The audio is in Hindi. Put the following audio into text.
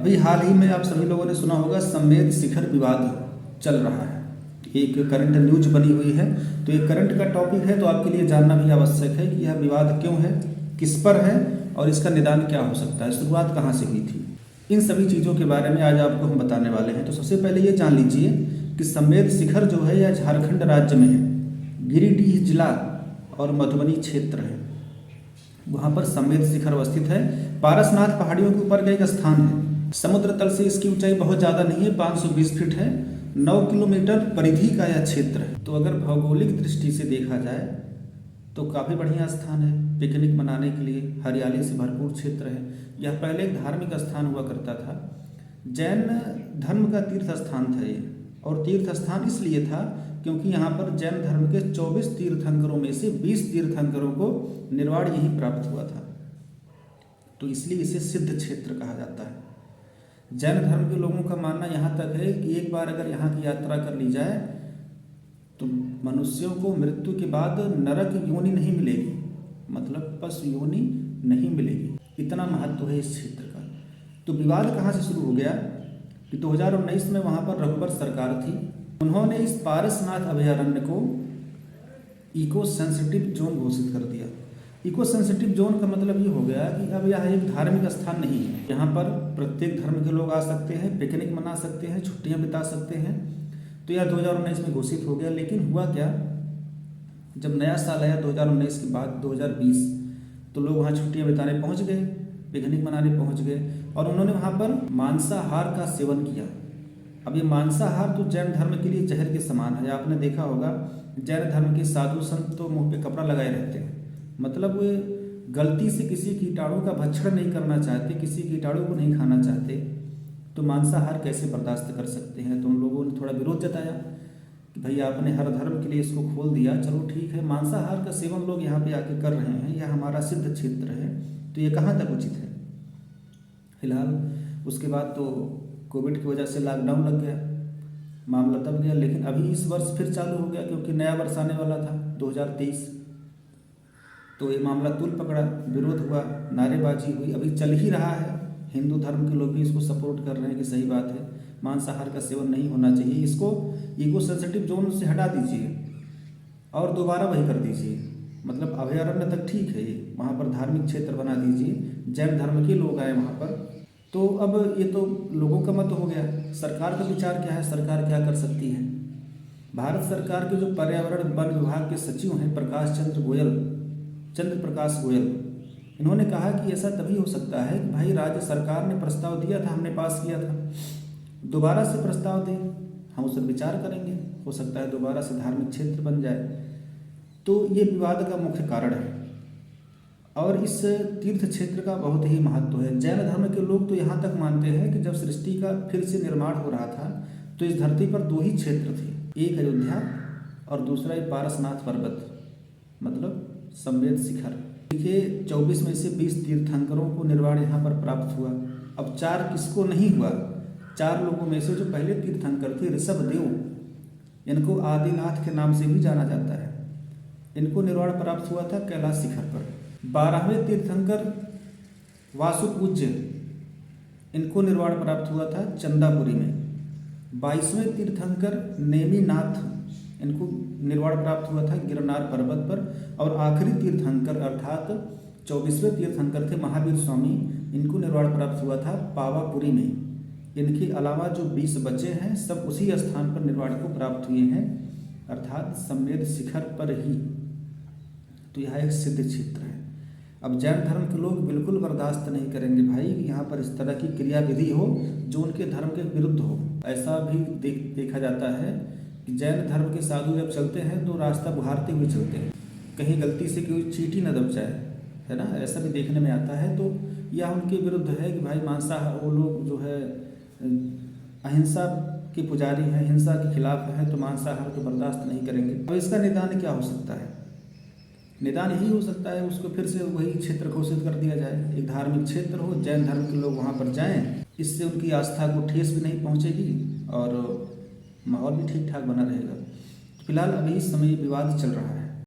अभी हाल ही में आप सभी लोगों ने सुना होगा संवेद शिखर विवाद चल रहा है। एक करंट न्यूज बनी हुई है, तो ये करंट का टॉपिक है, तो आपके लिए जानना भी आवश्यक है कि यह विवाद क्यों है, किस पर है और इसका निदान क्या हो सकता है, शुरुआत कहाँ से हुई थी। इन सभी चीज़ों के बारे में आज आपको हम बताने वाले हैं। तो सबसे पहले ये जान लीजिए कि संवेद शिखर जो है यह झारखंड राज्य में है, गिरिडीह जिला और मधुबनी क्षेत्र है, वहाँ पर संवेद शिखर अवस्थित है। पारसनाथ पहाड़ियों के ऊपर का एक स्थान है। समुद्र तल से इसकी ऊंचाई बहुत ज़्यादा नहीं है, 520 फीट है। 9 किलोमीटर परिधि का यह क्षेत्र है। तो अगर भौगोलिक दृष्टि से देखा जाए तो काफ़ी बढ़िया स्थान है पिकनिक मनाने के लिए, हरियाली से भरपूर क्षेत्र है। यह पहले एक धार्मिक स्थान हुआ करता था, जैन धर्म का तीर्थ स्थान था ये। और तीर्थ स्थान इसलिए था क्योंकि यहाँ पर जैन धर्म के 24 तीर्थंकरों में से 20 तीर्थंकरों को निर्वाण यहीं प्राप्त हुआ था, तो इसलिए इसे सिद्ध क्षेत्र कहा जाता है। जैन धर्म के लोगों का मानना यहाँ तक है कि एक बार अगर यहाँ की यात्रा कर ली जाए तो मनुष्यों को मृत्यु के बाद नरक योनि नहीं मिलेगी, मतलब पशु योनि नहीं मिलेगी। इतना महत्व है इस क्षेत्र का। तो विवाद कहाँ से शुरू हो गया कि 2019 में वहाँ पर रघुबर सरकार थी। उन्होंने इस पारसनाथ अभयारण्य को इको सेंसिटिव जोन घोषित कर दिया। इको सेंसिटिव जोन का मतलब ये हो गया कि अब यह एक धार्मिक स्थान नहीं है। यहाँ पर प्रत्येक धर्म के लोग आ सकते हैं, पिकनिक मना सकते हैं, छुट्टियाँ बिता सकते हैं। तो यह 2019 में घोषित हो गया। लेकिन हुआ क्या, जब नया साल आया 2019 के बाद 2020, तो लोग वहाँ छुट्टियाँ बिताने पहुँच गए, पिकनिक मनाने पहुँच गए और उन्होंने वहाँ पर मांसाहार का सेवन किया। अब ये मांसाहार तो जैन धर्म के लिए जहर के समान है। आपने देखा होगा जैन धर्म के साधु संत तो मुंह पे कपड़ा लगाए रहते हैं, मतलब वे गलती से किसी कीटाणु का भक्षण नहीं करना चाहते, किसी कीटाणु को नहीं खाना चाहते, तो मांसाहार कैसे बर्दाश्त कर सकते हैं। तो उन लोगों ने थोड़ा विरोध जताया कि भाई आपने हर धर्म के लिए इसको खोल दिया, चलो ठीक है, मांसाहार का सेवन लोग यहाँ पे आके कर रहे हैं, यह हमारा सिद्ध क्षेत्र है, तो ये कहाँ तक उचित है। फिलहाल उसके बाद तो कोविड की वजह से लॉकडाउन लग गया, मामला तब गया। लेकिन अभी इस वर्ष फिर चालू हो गया क्योंकि नया वर्ष आने वाला था 2023, तो ये मामला तूल पकड़ा, विरोध हुआ, नारेबाजी हुई, अभी चल ही रहा है। हिंदू धर्म के लोग भी इसको सपोर्ट कर रहे हैं कि सही बात है, मांसाहार का सेवन नहीं होना चाहिए, इसको इको सेंसिटिव जोन से हटा दीजिए और दोबारा वही कर दीजिए। मतलब अभयारण्य तक ठीक है, ये वहाँ पर धार्मिक क्षेत्र बना दीजिए, जैन धर्म के लोग आए वहाँ पर। तो अब ये तो लोगों का मत हो गया, सरकार का विचार क्या है, सरकार क्या कर सकती है। भारत सरकार के जो पर्यावरण वन विभाग के सचिव हैं चंद्र प्रकाश गोयल, इन्होंने कहा कि ऐसा तभी हो सकता है कि भाई राज्य सरकार ने प्रस्ताव दिया था, हमने पास किया था, दोबारा से प्रस्ताव दें, हम उस पर विचार करेंगे, हो सकता है दोबारा से धार्मिक क्षेत्र बन जाए। तो ये विवाद का मुख्य कारण है और इस तीर्थ क्षेत्र का बहुत ही महत्व है। जैन धर्म के लोग तो यहाँ तक मानते हैं कि जब सृष्टि का फिर से निर्माण हो रहा था तो इस धरती पर 2 ही क्षेत्र थे, एक अयोध्या और दूसरा एक पारसनाथ पर्वत, मतलब संवेद शिखर। देखिए 24 में से 20 तीर्थंकरों को निर्वाण यहाँ पर प्राप्त हुआ। अब 4 किसको नहीं हुआ, 4 लोगों में से जो पहले तीर्थंकर थे ऋषभदेव, इनको आदिनाथ के नाम से भी जाना जाता है, इनको निर्वाण प्राप्त हुआ था कैलाश शिखर पर। 12वें तीर्थंकर वासुपूज्य, इनको निर्वाण प्राप्त हुआ था चंदापुरी में। 22वें तीर्थंकर नेमिनाथ, इनको निर्वाण प्राप्त हुआ था गिरनार पर्वत पर। और आखिरी तीर्थंकर अर्थात 24वें तीर्थंकर थे महावीर स्वामी, इनको निर्वाण प्राप्त हुआ था पावापुरी में। इनके अलावा जो 20 बचे हैं सब उसी स्थान पर निर्वाण को प्राप्त हुए हैं, अर्थात संवेद शिखर पर ही। तो यह एक सिद्ध क्षेत्र है। अब जैन धर्म के लोग बिल्कुल बर्दाश्त नहीं करेंगे भाई कि यहाँ पर इस तरह की क्रियाविधि हो जो उनके धर्म के विरुद्ध हो। ऐसा भी देखा जाता है कि जैन धर्म के साधु जब चलते हैं तो रास्ता बुहारते हुए चलते हैं, कहीं गलती से कोई चींटी न दब जाए, है ना, ऐसा भी देखने में आता है। तो यह उनके विरुद्ध है कि भाई मांसाहार, वो लोग जो है अहिंसा के पुजारी हैं, हिंसा के खिलाफ हैं, तो मांसाहार तो बर्दाश्त नहीं करेंगे। अब इसका निदान क्या हो सकता है, निदान यही हो सकता है उसको फिर से वही क्षेत्र घोषित कर दिया जाए, एक धार्मिक क्षेत्र हो, जैन धर्म के लोग वहाँ पर जाएं, इससे उनकी आस्था को ठेस भी नहीं पहुँचेगी और माहौल भी ठीक ठाक बना रहेगा। फिलहाल अभी इस समय विवाद चल रहा है।